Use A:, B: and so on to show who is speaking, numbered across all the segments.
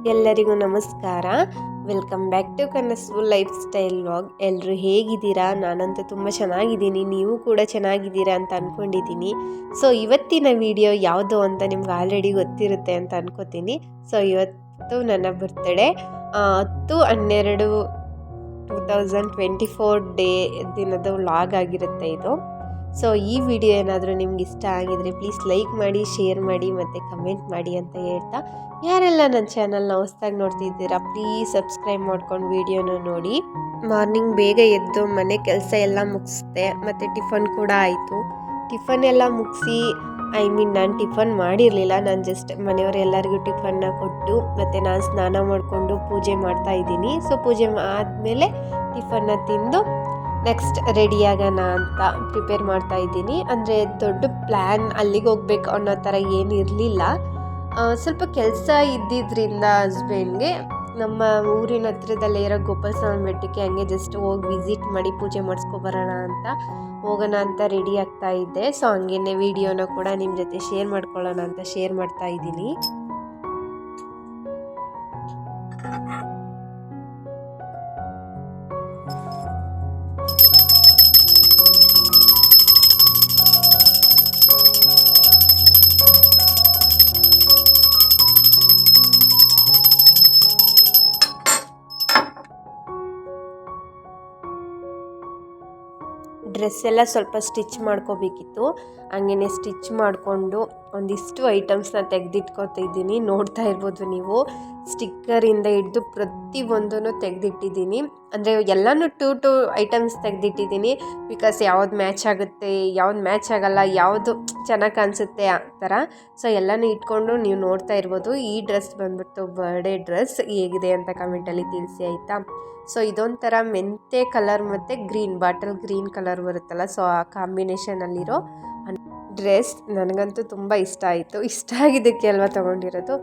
A: ಎಲ್ಲರಿಗೂ ನಮಸ್ಕಾರ. Welcome back to Kanasful lifestyle vlog. ಎಲ್ಲರೂ ಹೇಗಿದ್ದೀರಾ? ನಾನಂತೂ ತುಂಬ ಚೆನ್ನಾಗಿದ್ದೀನಿ, ನೀವು ಕೂಡ ಚೆನ್ನಾಗಿದ್ದೀರಾ ಅಂತ ಅಂದ್ಕೊಂಡಿದ್ದೀನಿ. ಸೊ ಇವತ್ತಿನ ವಿಡಿಯೋ ಯಾವುದು ಅಂತ ನಿಮ್ಗೆ ಆಲ್ರೆಡಿ ಗೊತ್ತಿರುತ್ತೆ ಅಂತ ಅನ್ಕೋತೀನಿ. ಸೊ ಇವತ್ತು ನನ್ನ ಬರ್ತ್ಡೇ 10/12/2024 ಡೇ ದಿನದ ವ್ಲಾಗ್ ಆಗಿರುತ್ತೆ ಇದು. ಸೊ ಈ ವಿಡಿಯೋ ಏನಾದರೂ ನಿಮ್ಗೆ ಇಷ್ಟ ಆಗಿದರೆ ಪ್ಲೀಸ್ ಲೈಕ್ ಮಾಡಿ, ಶೇರ್ ಮಾಡಿ ಮತ್ತು ಕಮೆಂಟ್ ಮಾಡಿ ಅಂತ ಹೇಳ್ತಾ, ಯಾರೆಲ್ಲ ನನ್ನ ಚಾನಲ್ನ ಹೊಸ್ದಾಗಿ ನೋಡ್ತಿದ್ದೀರಾ ಪ್ಲೀಸ್ ಸಬ್ಸ್ಕ್ರೈಬ್ ಮಾಡ್ಕೊಂಡು ವಿಡಿಯೋನ ನೋಡಿ. ಮಾರ್ನಿಂಗ್ ಬೇಗ ಎದ್ದು ಮನೆ ಕೆಲಸ ಎಲ್ಲ ಮುಗಿಸ್ದೆ ಮತ್ತು ಟಿಫನ್ ಕೂಡ ಆಯಿತು. ಟಿಫನ್ ಎಲ್ಲ ಮುಗಿಸಿ ನಾನು ಟಿಫನ್ ಮಾಡಿರಲಿಲ್ಲ, ನಾನು ಜಸ್ಟ್ ಮನೆಯವರೆಲ್ಲರಿಗೂ ಟಿಫನ್ನ ಕೊಟ್ಟು ಮತ್ತು ನಾನು ಸ್ನಾನ ಮಾಡಿಕೊಂಡು ಪೂಜೆ ಮಾಡ್ತಾ ಇದ್ದೀನಿ. ಸೊ ಪೂಜೆ ಆದಮೇಲೆ ಟಿಫನ್ನ ತಿಂದು ನೆಕ್ಸ್ಟ್ ರೆಡಿಯಾಗೋಣ ಅಂತ ಪ್ರಿಪೇರ್ ಮಾಡ್ತಾ ಇದ್ದೀನಿ. ಅಂದರೆ ದೊಡ್ಡ ಪ್ಲ್ಯಾನ್ ಅಲ್ಲಿಗೆ ಹೋಗ್ಬೇಕು ಅನ್ನೋ ಥರ ಏನಿರಲಿಲ್ಲ. ಸ್ವಲ್ಪ ಕೆಲಸ ಇದ್ದಿದ್ದರಿಂದ ಹಸ್ಬೆಂಡ್ಗೆ ನಮ್ಮ ಊರಿನ ಹತ್ರದಲ್ಲೇ ಇರೋ ಗೋಪಾಲ ಸ್ವಾಮಿ ಬೆಟ್ಟಕ್ಕೆ ಹಂಗೆ ಜಸ್ಟ್ ಹೋಗಿ ವಿಸಿಟ್ ಮಾಡಿ ಪೂಜೆ ಮಾಡಿಸ್ಕೊಬರೋಣ ಅಂತ ಹೋಗೋಣ ಅಂತ ರೆಡಿ ಆಗ್ತಾ ಇದ್ದೆ. ಸೊ ಹಂಗೇನೆ ವಿಡಿಯೋನ ಕೂಡ ನಿಮ್ಮ ಜೊತೆ ಶೇರ್ ಮಾಡ್ಕೊಳ್ಳೋಣ ಅಂತ ಶೇರ್ ಮಾಡ್ತಾ ಇದ್ದೀನಿ. ಡ್ರೆಸ್ ಎಲ್ಲ ಸ್ವಲ್ಪ ಸ್ಟಿಚ್ ಮಾಡ್ಕೋಬೇಕಿತ್ತು. ಹಂಗೇ ಸ್ಟಿಚ್ ಮಾಡಿಕೊಂಡು ಒಂದಿಷ್ಟು ಐಟಮ್ಸ್ನ ತೆಗೆದಿಟ್ಕೊತಿದ್ದೀನಿ. ನೋಡ್ತಾ ಇರ್ಬೋದು ನೀವು, ಸ್ಟಿಕ್ಕರಿಂದ ಹಿಡಿದು ಪ್ರತಿಯೊಂದೂ ತೆಗೆದಿಟ್ಟಿದ್ದೀನಿ. ಅಂದರೆ ಎಲ್ಲನೂ ಟೂ ಐಟಮ್ಸ್ ತೆಗೆದಿಟ್ಟಿದ್ದೀನಿ. ಬಿಕಾಸ್ ಯಾವ್ದು ಮ್ಯಾಚ್ ಆಗುತ್ತೆ, ಯಾವ್ದು ಮ್ಯಾಚ್ ಆಗಲ್ಲ, ಯಾವುದು ಚೆನ್ನಾಗಿ ಕಾಣಿಸುತ್ತೆ ಆ ಥರ. ಸೊ ಎಲ್ಲನೂ ಇಟ್ಕೊಂಡು ನೀವು ನೋಡ್ತಾ ಇರ್ಬೋದು. ಈ ಡ್ರೆಸ್ ಬಂದ್ಬಿಟ್ಟು ಬರ್ಡೇ ಡ್ರೆಸ್. ಹೇಗಿದೆ ಅಂತ ಕಮೆಂಟಲ್ಲಿ ತಿಳಿಸಿ ಆಯಿತಾ. ಸೊ ಇದೊಂಥರ ಮೆಂತೆ ಕಲರ್ ಮತ್ತು ಗ್ರೀನ್, ಬಾಟಲ್ ಗ್ರೀನ್ ಕಲರ್ ಬರುತ್ತಲ್ಲ, ಸೊ ಆ ಕಾಂಬಿನೇಷನಲ್ಲಿರೋ ಡ್ರೆಸ್ ನನಗಂತೂ ತುಂಬ ಇಷ್ಟ ಆಯಿತು. ಇಷ್ಟ ಆಗಿದ್ದಕ್ಕೆ ಅಲ್ವಾ ತೊಗೊಂಡಿರೋದು,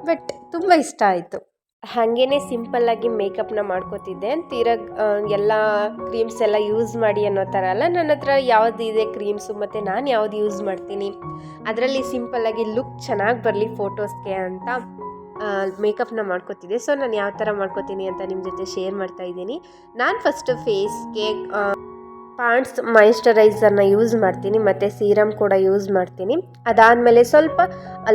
A: ಬಟ್ ತುಂಬ ಇಷ್ಟ ಆಯಿತು. ಹಾಗೇ ಸಿಂಪಲ್ಲಾಗಿ ಮೇಕಪ್ನ ಮಾಡ್ಕೋತಿದ್ದೆ. ತೀರಾ ಎಲ್ಲ ಕ್ರೀಮ್ಸ್ ಎಲ್ಲ ಯೂಸ್ ಮಾಡಿ ಅನ್ನೋ ಥರ ಅಲ್ಲ, ನನ್ನ ಹತ್ರ ಯಾವುದಿದೆ ಕ್ರೀಮ್ಸು ಮತ್ತು ನಾನು ಯಾವ್ದು ಯೂಸ್ ಮಾಡ್ತೀನಿ ಅದರಲ್ಲಿ ಸಿಂಪಲ್ಲಾಗಿ ಲುಕ್ ಚೆನ್ನಾಗಿ ಬರಲಿ ಫೋಟೋಸ್ಗೆ ಅಂತ ಮೇಕಪ್ನ ಮಾಡ್ಕೋತಿದ್ದೆ. ಸೊ ನಾನು ಯಾವ ಥರ ಮಾಡ್ಕೋತೀನಿ ಅಂತ ನಿಮ್ಮ ಜೊತೆ ಶೇರ್ ಮಾಡ್ತಾ ಇದ್ದೀನಿ. ನಾನು ಫಸ್ಟು ಫೇಸ್ಗೆ ಪಾಂಡ್ಸ್ ಮಾಯಿಶ್ಚರೈಸರ್ನ ಯೂಸ್ ಮಾಡ್ತೀನಿ ಮತ್ತು ಸೀರಮ್ ಕೂಡ ಯೂಸ್ ಮಾಡ್ತೀನಿ. ಅದಾದಮೇಲೆ ಸ್ವಲ್ಪ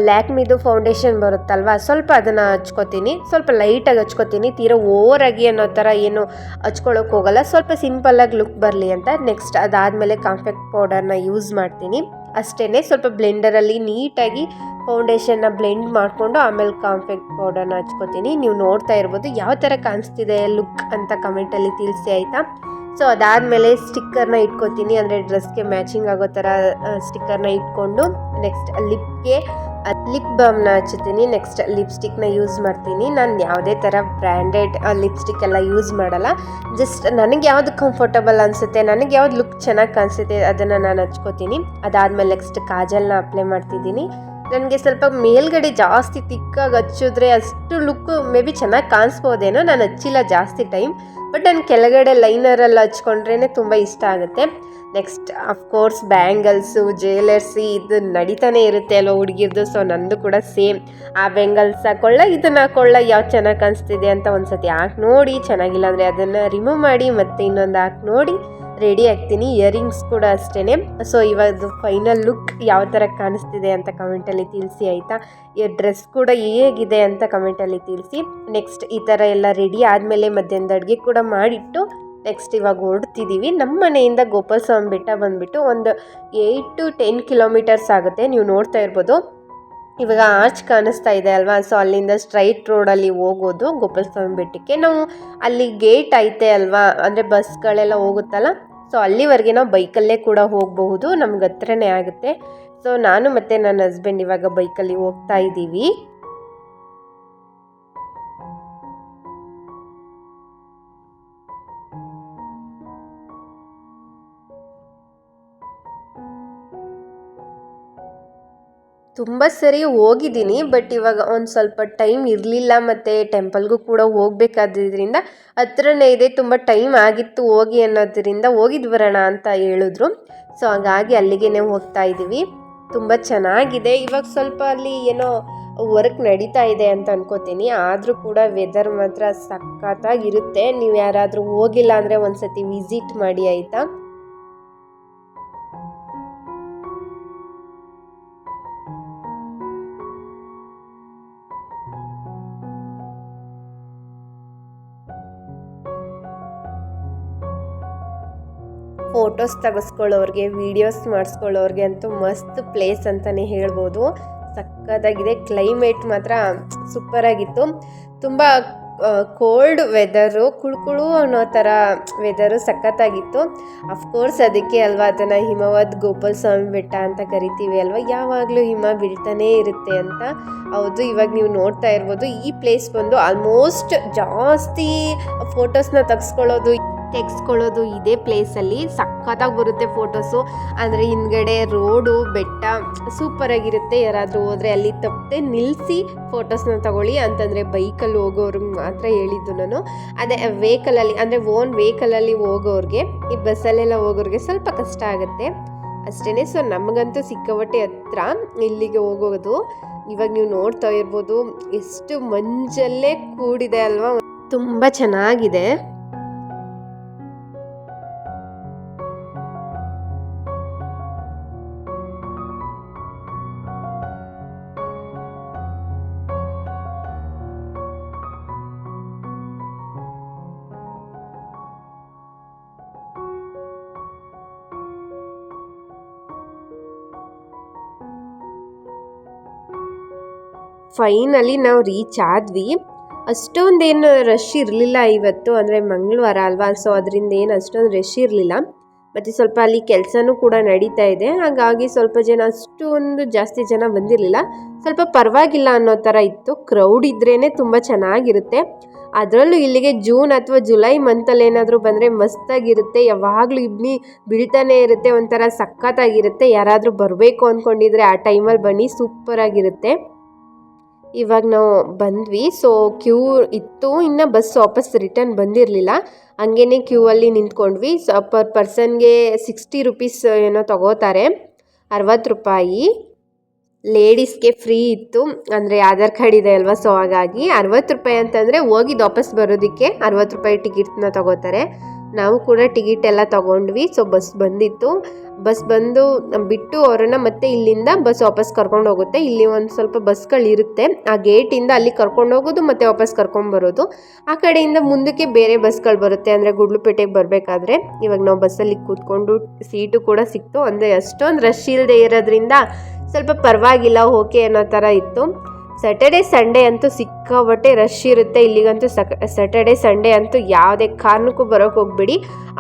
A: ಲ್ಯಾಕ್ಮಿದು ಫೌಂಡೇಶನ್ ಬರುತ್ತಲ್ವ, ಸ್ವಲ್ಪ ಅದನ್ನು ಹಚ್ಕೋತೀನಿ. ಸ್ವಲ್ಪ ಲೈಟಾಗಿ ಹಚ್ಕೋತೀನಿ, ತೀರಾ ಓವರಾಗಿ ಅನ್ನೋ ಥರ ಏನು ಹಚ್ಕೊಳ್ಳೋಕೆ ಹೋಗಲ್ಲ, ಸ್ವಲ್ಪ ಸಿಂಪಲ್ಲಾಗಿ ಲುಕ್ ಬರಲಿ ಅಂತ. ನೆಕ್ಸ್ಟ್ ಅದಾದಮೇಲೆ ಕಾಂಪ್ಯಾಕ್ಟ್ ಪೌಡರ್ನ ಯೂಸ್ ಮಾಡ್ತೀನಿ. ಅಷ್ಟೇ, ಸ್ವಲ್ಪ ಬ್ಲೆಂಡರಲ್ಲಿ ನೀಟಾಗಿ ಫೌಂಡೇಶನ್ನ ಬ್ಲೆಂಡ್ ಮಾಡಿಕೊಂಡು ಆಮೇಲೆ ಕಾಂಪ್ಯಾಕ್ಟ್ ಪೌಡರ್ನ ಹಚ್ಕೋತೀನಿ. ನೀವು ನೋಡ್ತಾ ಇರ್ಬೋದು ಯಾವ ಥರ ಕಾಣಿಸ್ತಿದೆ ಲುಕ್ ಅಂತ ಕಮೆಂಟಲ್ಲಿ ತಿಳಿಸಿ ಆಯಿತಾ. ಸೊ ಅದಾದಮೇಲೆ ಸ್ಟಿಕ್ಕರ್ನ ಇಟ್ಕೋತೀನಿ, ಅಂದರೆ ಡ್ರೆಸ್ಗೆ ಮ್ಯಾಚಿಂಗ್ ಆಗೋ ಥರ ಸ್ಟಿಕ್ಕರ್ನ ಇಟ್ಕೊಂಡು ನೆಕ್ಸ್ಟ್ ಲಿಪ್ ಬಾಮ್ನ ಹಚ್ಚುತ್ತೀನಿ. ನೆಕ್ಸ್ಟ್ ಲಿಪ್ಸ್ಟಿಕ್ನ ಯೂಸ್ ಮಾಡ್ತೀನಿ. ನಾನು ಯಾವುದೇ ಥರ ಬ್ರ್ಯಾಂಡೆಡ್ ಲಿಪ್ಸ್ಟಿಕ್ ಎಲ್ಲ ಯೂಸ್ ಮಾಡಲ್ಲ. ಜಸ್ಟ್ ನನಗೆ ಯಾವುದು ಕಂಫರ್ಟಬಲ್ ಅನಿಸುತ್ತೆ, ನನಗೆ ಯಾವ್ದು ಲುಕ್ ಚೆನ್ನಾಗಿ ಕಾಣಿಸುತ್ತೆ ಅದನ್ನು ನಾನು ಹಚ್ಕೋತೀನಿ. ಅದಾದಮೇಲೆ ನೆಕ್ಸ್ಟ್ ಕಾಜಲ್ನ ಅಪ್ಲೈ ಮಾಡ್ತಿದ್ದೀನಿ. ನನಗೆ ಸ್ವಲ್ಪ ಮೇಲ್ಗಡೆ ಜಾಸ್ತಿ ತಿಕ್ಕಾಗಿ ಹಚ್ಚಿದ್ರೆ ಅಷ್ಟು ಲುಕ್ಕು ಮೇ ಬಿ ಚೆನ್ನಾಗಿ ಕಾಣಿಸ್ಬೋದೇನೋ, ನಾನು ಹಚ್ಚಿಲ್ಲ ಜಾಸ್ತಿ ಟೈಮ್, ಬಟ್ ನಾನು ಕೆಳಗಡೆ ಲೈನರೆಲ್ಲ ಹಚ್ಕೊಂಡ್ರೇ ತುಂಬ ಇಷ್ಟ ಆಗುತ್ತೆ. ನೆಕ್ಸ್ಟ್ ಅಫ್ಕೋರ್ಸ್ ಬ್ಯಾಂಗಲ್ಸು, ಜ್ಯುವೆಲರ್ಸಿ ಇದು ನಡೀತಾನೆ ಇರುತ್ತೆ ಅಲ್ವ ಹುಡುಗಿರ್ದು. ಸೊ ನಂದು ಕೂಡ ಸೇಮ್, ಆ ಬ್ಯಾಂಗಲ್ಸ್ ಹಾಕೊಳ್ಳ, ಇದನ್ನು ಹಾಕೊಳ್ಳ, ಯಾವ್ದು ಚೆನ್ನಾಗಿ ಕಾಣಿಸ್ತಿದೆ ಅಂತ ಒಂದು ಸತಿ ಹಾಕಿ ನೋಡಿ, ಚೆನ್ನಾಗಿಲ್ಲ ಅಂದರೆ ಅದನ್ನು ರಿಮೂವ್ ಮಾಡಿ ಮತ್ತೆ ಇನ್ನೊಂದು ಹಾಕಿ ನೋಡಿ ರೆಡಿ ಆಗ್ತೀನಿ. ಇಯರಿಂಗ್ಸ್ ಕೂಡ ಅಷ್ಟೇ. ಸೊ ಇವಾಗ ಫೈನಲ್ ಲುಕ್ ಯಾವ ಥರ ಕಾಣಿಸ್ತಿದೆ ಅಂತ ಕಮೆಂಟಲ್ಲಿ ತಿಳಿಸಿ ಆಯಿತಾ. ಈ ಡ್ರೆಸ್ ಕೂಡ ಹೇಗಿದೆ ಅಂತ ಕಮೆಂಟಲ್ಲಿ ತಿಳಿಸಿ. ನೆಕ್ಸ್ಟ್ ಈ ಥರ ಎಲ್ಲ ರೆಡಿ ಆದಮೇಲೆ ಮಧ್ಯಾಹ್ನದ ಅಡುಗೆ ಕೂಡ ಮಾಡಿಟ್ಟು ನೆಕ್ಸ್ಟ್ ಇವಾಗ ಹೊರಡ್ತಿದ್ದೀವಿ. ನಮ್ಮ ಮನೆಯಿಂದ ಗೋಪಾಲ ಸ್ವಾಮಿ ಬೆಟ್ಟ ಬಂದುಬಿಟ್ಟು ಒಂದು 8 to 10 ಕಿಲೋಮೀಟರ್ಸ್ ಆಗುತ್ತೆ. ನೀವು ನೋಡ್ತಾ ಇರ್ಬೋದು, ಇವಾಗ ಆರ್ಚ್ ಕಾಣಿಸ್ತಾ ಇದೆ ಅಲ್ವಾ. ಸೊ ಅಲ್ಲಿಂದ ಸ್ಟ್ರೈಟ್ ರೋಡಲ್ಲಿ ಹೋಗೋದು ಗೋಪಾಲ ಸ್ವಾಮಿ ಬೆಟ್ಟಕ್ಕೆ. ನಾವು ಅಲ್ಲಿ ಗೇಟ್ ಐತೆ ಅಲ್ವಾ, ಅಂದರೆ ಬಸ್ಗಳೆಲ್ಲ ಹೋಗುತ್ತಲ್ಲ, ಸೊ ಅಲ್ಲಿವರೆಗೆ ನಾವು ಬೈಕಲ್ಲೇ ಕೂಡ ಹೋಗಬಹುದು, ನಮ್ಗೆ ಹತ್ರನೇ ಆಗುತ್ತೆ. ಸೊ ನಾನು ಮತ್ತು ನನ್ನ ಹಸ್ಬೆಂಡ್ ಇವಾಗ ಬೈಕಲ್ಲಿ ಹೋಗ್ತಾ ಇದ್ದೀವಿ. ತುಂಬ ಸರಿ ಹೋಗಿದ್ದೀನಿ, ಬಟ್ ಇವಾಗ ಒಂದು ಸ್ವಲ್ಪ ಟೈಮ್ ಇರಲಿಲ್ಲ ಮತ್ತು ಟೆಂಪಲ್ಗೂ ಕೂಡ ಹೋಗಬೇಕಾದ್ರಿಂದ ಹತ್ರನೇ ಇದೆ, ತುಂಬ ಟೈಮ್ ಆಗಿತ್ತು ಹೋಗಿ ಅನ್ನೋದರಿಂದ ಹೋಗಿದ್ದು ಬರೋಣ ಅಂತ ಹೇಳಿದ್ರು. ಸೊ ಹಾಗಾಗಿ ಅಲ್ಲಿಗೆ ಹೋಗ್ತಾ ಇದ್ದೀವಿ. ತುಂಬ ಚೆನ್ನಾಗಿದೆ. ಇವಾಗ ಸ್ವಲ್ಪ ಅಲ್ಲಿ ಏನೋ ವರ್ಕ್ ನಡೀತಾ ಇದೆ ಅಂತ ಅನ್ಕೋತೀನಿ. ಆದರೂ ಕೂಡ ವೆದರ್ ಮಾತ್ರ ಸಖತ್ತಾಗಿರುತ್ತೆ. ನೀವು ಯಾರಾದರೂ ಹೋಗಿಲ್ಲ ಅಂದರೆ ಒಂದ್ಸತಿ ವಿಸಿಟ್ ಮಾಡಿ ಆಯಿತಾ. ಫೋಟೋಸ್ ತೆಗೆಸ್ಕೊಳ್ಳೋರಿಗೆ, ವೀಡಿಯೋಸ್ ಮಾಡಿಸ್ಕೊಳ್ಳೋರಿಗೆ ಅಂತೂ ಮಸ್ತ್ ಪ್ಲೇಸ್ ಅಂತಲೇ ಹೇಳ್ಬೋದು. ಸಕ್ಕತ್ತಾಗಿದೆ. ಕ್ಲೈಮೇಟ್ ಮಾತ್ರ ಸೂಪರಾಗಿತ್ತು. ತುಂಬ ಕೋಲ್ಡ್ ವೆದರು, ಕುಳುಕುಳು ಅನ್ನೋ ಥರ ವೆದರು ಸಖತ್ತಾಗಿತ್ತು. ಅಫ್ಕೋರ್ಸ್ ಅದಕ್ಕೆ ಅಲ್ವಾ ಅದನ್ನು ಹಿಮವದ್ ಗೋಪಾಲ ಸ್ವಾಮಿ ಬೆಟ್ಟ ಅಂತ ಕರಿತೀವಿ ಅಲ್ವಾ, ಯಾವಾಗಲೂ ಹಿಮ ಬೀಳ್ತಾನೇ ಇರುತ್ತೆ ಅಂತ. ಹೌದು, ಇವಾಗ ನೀವು ನೋಡ್ತಾ ಇರ್ಬೋದು ಈ ಪ್ಲೇಸ್ ಬಂದು ಆಲ್ಮೋಸ್ಟ್ ಜಾಸ್ತಿ ಫೋಟೋಸ್ನ ತೆಗೆಸ್ಕೊಳ್ಳೋದು ಇದೇ ಪ್ಲೇಸಲ್ಲಿ. ಸಖತ್ತಾಗಿ ಬರುತ್ತೆ ಫೋಟೋಸು. ಅಂದರೆ ಹಿಂದ್ಗಡೆ ರೋಡು, ಬೆಟ್ಟ ಸೂಪರಾಗಿರುತ್ತೆ. ಯಾರಾದರೂ ಹೋದರೆ ಅಲ್ಲಿ ತಪ್ಪದೆ ನಿಲ್ಲಿಸಿ ಫೋಟೋಸ್ನ ತಗೊಳ್ಳಿ ಅಂತಂದರೆ ಬೈಕಲ್ಲಿ ಹೋಗೋರ್ಗೆ ಮಾತ್ರ ಹೇಳಿದ್ದು ನಾನು. ಅದೇ ವೆಹಿಕಲಲ್ಲಿ ಅಂದರೆ ಓನ್ ವೆಹಿಕಲಲ್ಲಿ ಹೋಗೋರಿಗೆ, ಈ ಬಸ್ಸಲ್ಲೆಲ್ಲ ಹೋಗೋರಿಗೆ ಸ್ವಲ್ಪ ಕಷ್ಟ ಆಗುತ್ತೆ ಅಷ್ಟೇ. ಸೊ ನಮಗಂತೂ ಸಿಕ್ಕಾಪಟ್ಟೆ ಹತ್ರ ಇಲ್ಲಿಗೆ ಹೋಗೋದು. ಇವಾಗ ನೀವು ನೋಡ್ತಾ ಇರ್ಬೋದು ಎಷ್ಟು ಮಂಜಲ್ಲೇ ಕೂಡಿದೆ ಅಲ್ವಾ, ತುಂಬ ಚೆನ್ನಾಗಿದೆ. ಫೈನಲಿ ನಾವು ರೀಚ್ ಆದ್ವಿ. ಅಷ್ಟೊಂದೇನು ರಶ್ ಇರಲಿಲ್ಲ ಇವತ್ತು, ಅಂದರೆ ಮಂಗಳವಾರ ಅಲ್ವಾ, ಸೊ ಅದರಿಂದ ಏನು ಅಷ್ಟೊಂದು ರಶ್ ಇರಲಿಲ್ಲ. ಮತ್ತು ಸ್ವಲ್ಪ ಅಲ್ಲಿ ಕೆಲಸನೂ ಕೂಡ ನಡೀತಾ ಇದೆ, ಹಾಗಾಗಿ ಸ್ವಲ್ಪ ಜನ ಅಷ್ಟೊಂದು ಜಾಸ್ತಿ ಜನ ಬಂದಿರಲಿಲ್ಲ. ಸ್ವಲ್ಪ ಪರವಾಗಿಲ್ಲ ಅನ್ನೋ ಥರ ಇತ್ತು. ಕ್ರೌಡ್ ಇದ್ರೇ ತುಂಬ ಚೆನ್ನಾಗಿರುತ್ತೆ. ಅದರಲ್ಲೂ ಇಲ್ಲಿಗೆ ಜೂನ್ ಅಥವಾ ಜುಲೈ ಮಂತಲ್ಲಿ ಏನಾದರೂ ಬಂದರೆ ಮಸ್ತಾಗಿರುತ್ತೆ. ಯಾವಾಗಲೂ ಇಬ್ಬನಿ ಬೀಳ್ತಾನೆ ಇರುತ್ತೆ, ಒಂಥರ ಸಖತ್ತಾಗಿರುತ್ತೆ. ಯಾರಾದರೂ ಬರಬೇಕು ಅಂದ್ಕೊಂಡಿದ್ರೆ ಆ ಟೈಮಲ್ಲಿ ಬನ್ನಿ, ಸೂಪರಾಗಿರುತ್ತೆ. ಇವಾಗ ನಾವು ಬಂದ್ವಿ. ಸೊ ಕ್ಯೂ ಇತ್ತು, ಇನ್ನು ಬಸ್ ವಾಪಸ್ ರಿಟರ್ನ್ ಬಂದಿರಲಿಲ್ಲ. ಹಂಗೇ ಕ್ಯೂ ಅಲ್ಲಿ ನಿಂತ್ಕೊಂಡ್ವಿ. ಸೊ ಪರ್ ಪರ್ಸನ್ಗೆ 60 ರುಪೀಸ್ ಏನೋ ತಗೋತಾರೆ, 60 ರೂಪಾಯಿ. ಲೇಡೀಸ್ಗೆ ಫ್ರೀ ಇತ್ತು, ಅಂದರೆ ಆಧಾರ್ ಕಾರ್ಡ್ ಇದೆ ಅಲ್ವಾ, ಸೊ ಹಾಗಾಗಿ 60 ರೂಪಾಯಿ ಅಂತಂದರೆ ಹೋಗಿದ್ದು ವಾಪಸ್ ಬರೋದಕ್ಕೆ 60 ರೂಪಾಯಿ ಟಿಕೆಟ್ನ ತಗೋತಾರೆ. ನಾವು ಕೂಡ ಟಿಕೆಟ್ ಎಲ್ಲ ತೊಗೊಂಡ್ವಿ. ಸೊ ಬಸ್ ಬಂದಿತ್ತು. ಬಸ್ ಬಂದು ಬಿಟ್ಟು ಅವರನ್ನು ಮತ್ತೆ ಇಲ್ಲಿಂದ ಬಸ್ ವಾಪಸ್ ಕರ್ಕೊಂಡು ಹೋಗುತ್ತೆ. ಇಲ್ಲಿ ಒಂದು ಸ್ವಲ್ಪ ಬಸ್ಗಳಿರುತ್ತೆ, ಆ ಗೇಟಿಂದ ಅಲ್ಲಿ ಕರ್ಕೊಂಡು ಹೋಗೋದು ಮತ್ತು ವಾಪಸ್ ಕರ್ಕೊಂಡ್ಬರೋದು. ಆ ಕಡೆಯಿಂದ ಮುಂದಕ್ಕೆ ಬೇರೆ ಬಸ್ಗಳು ಬರುತ್ತೆ, ಅಂದರೆ ಗುಡ್ಲುಪೇಟೆಗೆ ಬರಬೇಕಾದ್ರೆ. ಇವಾಗ ನಾವು ಬಸ್ಸಲ್ಲಿ ಕೂತ್ಕೊಂಡು ಸೀಟು ಕೂಡ ಸಿಕ್ತು, ಅಂದರೆ ಅಷ್ಟೊಂದು ರಶ್ ಇಲ್ಲದೆ ಇರೋದ್ರಿಂದ ಸ್ವಲ್ಪ ಪರವಾಗಿಲ್ಲ, ಓಕೆ ಅನ್ನೋ ಥರ ಇತ್ತು. ಸ್ಯಾಟರ್ಡೆ ಸಂಡೇ ಅಂತೂ ಸಿಕ್ಕಾಬಟ್ಟೆ ರಶ್ ಇರುತ್ತೆ. ಇಲ್ಲಿಗಂತೂ ಸ್ಯಾಟರ್ಡೆ ಸಂಡೇ ಅಂತೂ ಯಾವುದೇ ಕಾರಣಕ್ಕೂ ಬರೋಕ್ಕೆ ಹೋಗ್ಬೇಡಿ.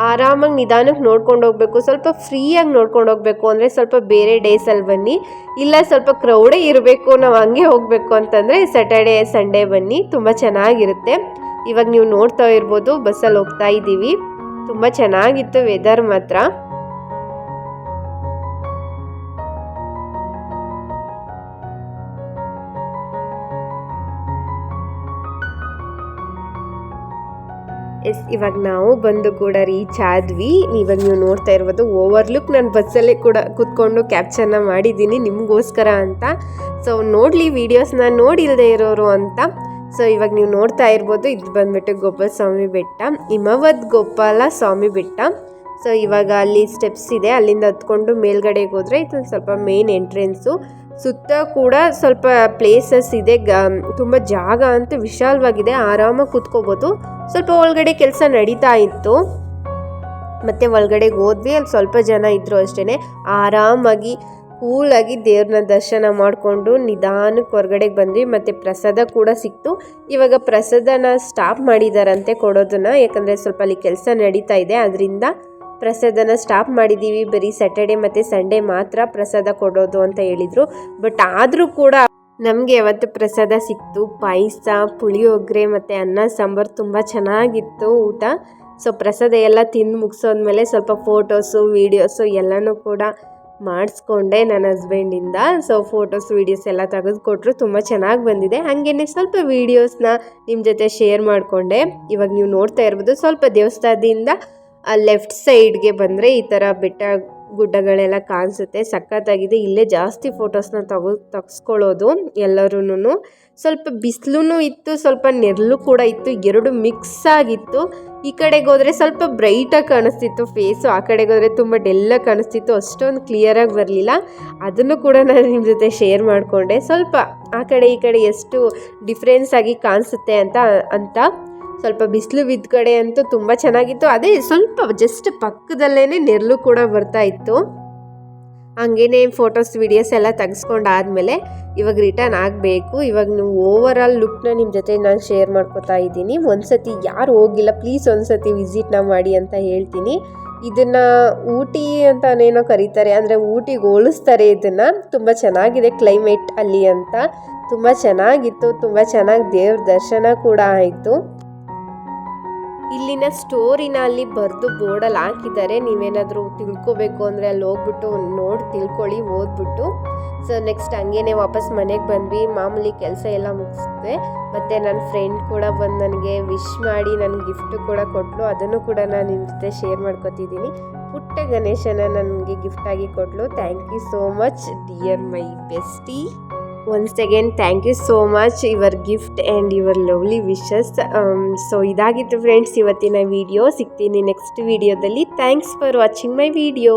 A: ಆರಾಮಾಗಿ ನಿಧಾನಕ್ಕೆ ನೋಡ್ಕೊಂಡು ಹೋಗಬೇಕು, ಸ್ವಲ್ಪ ಫ್ರೀಯಾಗಿ ನೋಡ್ಕೊಂಡು ಹೋಗಬೇಕು. ಅಂದರೆ ಸ್ವಲ್ಪ ಬೇರೆ ಡೇಸಲ್ಲಿ ಬನ್ನಿ, ಇಲ್ಲ ಸ್ವಲ್ಪ ಕ್ರೌಡೇ ಇರಬೇಕು, ನಾವು ಹಂಗೆ ಹೋಗಬೇಕು ಅಂತಂದರೆ ಸ್ಯಾಟರ್ಡೆ ಸಂಡೇ ಬನ್ನಿ, ತುಂಬ ಚೆನ್ನಾಗಿರುತ್ತೆ. ಇವಾಗ ನೀವು ನೋಡ್ತಾ ಇರ್ಬೋದು ಬಸ್ಸಲ್ಲಿ ಹೋಗ್ತಾ ಇದ್ದೀವಿ. ತುಂಬ ಚೆನ್ನಾಗಿತ್ತು ವೆದರ್ ಮಾತ್ರ. ಇವಾಗ ನಾವು ಬಂದು ಕೂಡ ರೀಚ್ ಆದ್ವಿ. ಇವಾಗ ನೀವು ನೋಡ್ತಾ ಇರ್ಬೋದು ಓವರ್ಲುಕ್. ನಾನು ಬಸ್ಸಲ್ಲೇ ಕೂಡ ಕೂತ್ಕೊಂಡು ಕ್ಯಾಪ್ಚರ್ನ ಮಾಡಿದ್ದೀನಿ ನಿಮಗೋಸ್ಕರ ಅಂತ. ಸೊ ನೋಡಲಿ ವೀಡಿಯೋಸ್ನ ನೋಡಿಲ್ಲದೆ ಇರೋರು ಅಂತ. ಸೊ ಇವಾಗ ನೀವು ನೋಡ್ತಾ ಇರ್ಬೋದು ಇದು ಬಂದ್ಬಿಟ್ಟು ಗೋಪಾಲ ಸ್ವಾಮಿ ಬೆಟ್ಟ, ಹಿಮವದ್ ಗೋಪಾಲ ಸ್ವಾಮಿ ಬೆಟ್ಟ. ಸೊ ಇವಾಗ ಅಲ್ಲಿ ಸ್ಟೆಪ್ಸ್ ಇದೆ, ಅಲ್ಲಿಂದ ಹತ್ಕೊಂಡು ಮೇಲ್ಗಡೆಗೆ ಹೋದರೆ ಇದು ಸ್ವಲ್ಪ ಮೇನ್ ಎಂಟ್ರೆನ್ಸು. ಸುತ್ತ ಕೂಡ ಸ್ವಲ್ಪ ಪ್ಲೇಸಸ್ ಇದೆ, ತುಂಬ ಜಾಗ ಅಂತೂ ವಿಶಾಲವಾಗಿದೆ, ಆರಾಮಾಗಿ ಕೂತ್ಕೋಬೋದು. ಸ್ವಲ್ಪ ಒಳಗಡೆ ಕೆಲಸ ನಡೀತಾ ಇತ್ತು, ಮತ್ತು ಒಳಗಡೆಗೆ ಹೋದ್ವಿ. ಅಲ್ಲಿ ಸ್ವಲ್ಪ ಜನ ಇದ್ದರು ಅಷ್ಟೇ. ಆರಾಮಾಗಿ ಕೂಲಾಗಿ ದೇವ್ರನ್ನ ದರ್ಶನ ಮಾಡಿಕೊಂಡು ನಿಧಾನಕ್ಕೆ ಹೊರಗಡೆಗೆ ಬಂದ್ವಿ. ಮತ್ತು ಪ್ರಸಾದ ಕೂಡ ಸಿಕ್ತು. ಇವಾಗ ಪ್ರಸಾದನ ಸ್ಟಾಪ್ ಮಾಡಿದಾರಂತೆ ಕೊಡೋದನ್ನು, ಯಾಕಂದರೆ ಸ್ವಲ್ಪ ಅಲ್ಲಿ ಕೆಲಸ ನಡೀತಾ ಇದೆ, ಅದರಿಂದ ಪ್ರಸಾದನ ಸ್ಟಾಪ್ ಮಾಡಿದ್ದೀವಿ. ಬರೀ ಸ್ಯಾಟರ್ಡೆ ಮತ್ತು ಸಂಡೇ ಮಾತ್ರ ಪ್ರಸಾದ ಕೊಡೋದು ಅಂತ ಹೇಳಿದರು. ಬಟ್ ಆದರೂ ಕೂಡ ನಮಗೆ ಅವತ್ತು ಪ್ರಸಾದ ಸಿಕ್ತು. ಪಾಯಸ, ಪುಳಿಯೋಗರೆ ಮತ್ತು ಅನ್ನ ಸಾಂಬಾರು ತುಂಬ ಚೆನ್ನಾಗಿತ್ತು ಊಟ. ಸೊ ಪ್ರಸಾದ ಎಲ್ಲ ತಿಂದು ಮುಗಿಸೋದ್ಮೇಲೆ ಸ್ವಲ್ಪ ಫೋಟೋಸು ವೀಡಿಯೋಸು ಎಲ್ಲನೂ ಕೂಡ ಮಾಡಿಸ್ಕೊಂಡೆ ನನ್ನ ಹಸ್ಬೆಂಡಿಂದ. ಸೊ ಫೋಟೋಸ್ ವೀಡಿಯೋಸ್ ಎಲ್ಲ ತೆಗೆದುಕೊಟ್ರು, ತುಂಬ ಚೆನ್ನಾಗಿ ಬಂದಿದೆ. ಹಾಗೇ ಸ್ವಲ್ಪ ವೀಡಿಯೋಸ್ನ ನಿಮ್ಮ ಜೊತೆ ಶೇರ್ ಮಾಡಿಕೊಂಡೆ. ಇವಾಗ ನೀವು ನೋಡ್ತಾ ಇರ್ಬೋದು ಸ್ವಲ್ಪ ದೇವಸ್ಥಾನದಿಂದ ಲೆಫ್ಟ್ ಸೈಡ್ಗೆ ಬಂದರೆ ಈ ಥರ ಬೆಟ್ಟ ಗುಡ್ಡಗಳೆಲ್ಲ ಕಾಣಿಸುತ್ತೆ, ಸಖತ್ತಾಗಿದೆ. ಇಲ್ಲೇ ಜಾಸ್ತಿ ಫೋಟೋಸ್ನ ತೆಗೆಸ್ಕೊಳ್ಳೋದು ಎಲ್ಲರೂ. ಸ್ವಲ್ಪ ಬಿಸಿಲು ಇತ್ತು, ಸ್ವಲ್ಪ ನೆರಳು ಕೂಡ ಇತ್ತು, ಎರಡು ಮಿಕ್ಸ್ ಆಗಿತ್ತು. ಈ ಕಡೆಗೆ ಹೋದರೆ ಸ್ವಲ್ಪ ಬ್ರೈಟಾಗಿ ಕಾಣಿಸ್ತಿತ್ತು ಫೇಸು, ಆ ಕಡೆಗೆ ಹೋದರೆ ತುಂಬ ಡೆಲ್ಲಾಗಿ ಕಾಣಿಸ್ತಿತ್ತು, ಅಷ್ಟೊಂದು ಕ್ಲಿಯರಾಗಿ ಬರಲಿಲ್ಲ. ಅದನ್ನು ಕೂಡ ನಾನು ನಿಮ್ಮ ಜೊತೆ ಶೇರ್ ಮಾಡಿಕೊಂಡೆ, ಸ್ವಲ್ಪ ಆ ಕಡೆ ಈ ಕಡೆ ಎಷ್ಟು ಡಿಫ್ರೆನ್ಸ್ ಆಗಿ ಕಾಣಿಸುತ್ತೆ ಅಂತ. ಸ್ವಲ್ಪ ಬಿಸಿಲು ಬಿದ್ದ ಕಡೆ ಅಂತೂ ತುಂಬ ಚೆನ್ನಾಗಿತ್ತು. ಅದೇ ಸ್ವಲ್ಪ ಜಸ್ಟ್ ಪಕ್ಕದಲ್ಲೇ ನೆರಳು ಕೂಡ ಬರ್ತಾ ಇತ್ತು. ಹಂಗೇನೆ ಫೋಟೋಸ್ ವಿಡಿಯೋಸ್ ಎಲ್ಲ ತೆಗೆಸ್ಕೊಂಡಾದ್ಮೇಲೆ ಇವಾಗ ರಿಟರ್ನ್ ಆಗಬೇಕು. ಇವಾಗ ನೀವು ಓವರಾಲ್ ಲುಕ್ನ ನಿಮ್ಮ ಜೊತೆ ನಾನು ಶೇರ್ ಮಾಡ್ಕೋತಾ ಇದ್ದೀನಿ. ಒಂದ್ಸತಿ ಯಾರು ಹೋಗಿಲ್ಲ ಪ್ಲೀಸ್ ಒಂದ್ಸತಿ ವಿಸಿಟ್ನ ಮಾಡಿ ಅಂತ ಹೇಳ್ತೀನಿ. ಇದನ್ನು ಊಟಿ ಅಂತನೇನೋ ಕರೀತಾರೆ, ಅಂದರೆ ಊಟಿಗೆ ಹೋಲಿಸ್ತಾರೆ ಇದನ್ನು. ತುಂಬ ಚೆನ್ನಾಗಿದೆ ಕ್ಲೈಮೇಟ್ ಅಲ್ಲಿ ಅಂತ. ತುಂಬ ಚೆನ್ನಾಗಿತ್ತು, ತುಂಬ ಚೆನ್ನಾಗಿ ದೇವ್ರ ದರ್ಶನ ಕೂಡ ಆಯಿತು. ಇಲ್ಲಿನ ಸ್ಟೋರಿನ ಅಲ್ಲಿ ಬರೆದು ಬೋರ್ಡಲ್ಲಿ ಹಾಕಿದ್ದಾರೆ, ನೀವೇನಾದರೂ ತಿಳ್ಕೊಬೇಕು ಅಂದರೆ ಅಲ್ಲಿ ಹೋಗ್ಬಿಟ್ಟು ನೋಡಿ ತಿಳ್ಕೊಳ್ಳಿ ಓದ್ಬಿಟ್ಟು. ಸೊ ನೆಕ್ಸ್ಟ್ ಹಂಗೇನೆ ವಾಪಸ್ ಮನೆಗೆ ಬಂದ್ವಿ. ಮಾಮೂಲಿ ಕೆಲಸ ಎಲ್ಲ ಮುಗಿಸಿದೆ. ಮತ್ತು ನನ್ನ ಫ್ರೆಂಡ್ ಕೂಡ ಬಂದು ನನಗೆ ವಿಶ್ ಮಾಡಿ ನನಗೆ ಗಿಫ್ಟ್ ಕೂಡ ಕೊಟ್ಟಳು. ಅದನ್ನು ಕೂಡ ನಾನು ನಿಮ್ಮ ಜೊತೆ ಶೇರ್ ಮಾಡ್ಕೊತಿದ್ದೀನಿ. ಪುಟ್ಟ ಗಣೇಶನ ನನಗೆ ಗಿಫ್ಟಾಗಿ ಕೊಟ್ಟಳು. Thank you so much dear my bestie. Once again thank you so much your gift and your lovely wishes. So ಇದಾಗಿತ್ತು ಫ್ರೆಂಡ್ಸ್ ಇವತ್ತಿನ ವಿಡಿಯೋ. ಸಿಗ್ತೀನಿ ನೆಕ್ಸ್ಟ್ ವಿಡಿಯೋದಲ್ಲಿ. Thanks for watching my video.